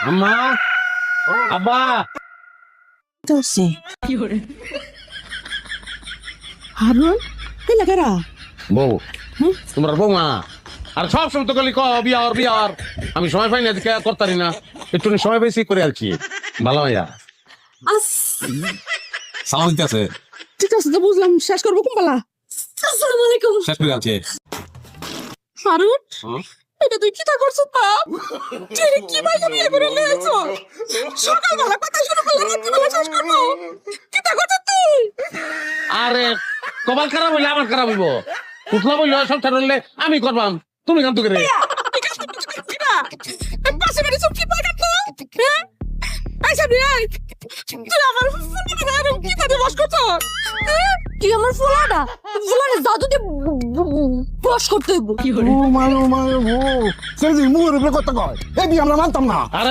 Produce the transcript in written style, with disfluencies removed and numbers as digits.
আম্মা আব্বা হারুন এই লাগারা বউ তোমার বৌমা আর সব সময় তো গলি বিয়ার আমি সময় পাই না এদিকে করতারি না একটু সময় বেশি করে আলছি ভালো ভাইয়া সালাম দিতে আছে ঠিক আছে তো বুঝলাম শেষ করবো কুম্বালা আসসালামু আলাইকুম শেষ করে আলছে হারুন এটা তুই কি তা করছ বাপ তুই কি বাইরে বিয়ে করে নিয়েছ সকালবেলা কথা শুরু করলে রাত্রিবেলা শেষ করবো কি তা করছ তুই আরে কপাল খারাপ হইলে আমার খারাপ হইব উঠলা বললে সব ছাড়লে আমি করবাম তুমি কান তো করে পাশে বাড়ি সব কি পাকাত হ্যাঁ আইসা বিয়াই তুই আমার ফুলটা আর কি তা বস করছ তুই আমার ফুলাটা জাদু দিয়ে বস করতে হইব ও মারো ও সেদিন মুখের উপরে কথা কয় এই বিয়ে আমরা মানতাম না আরে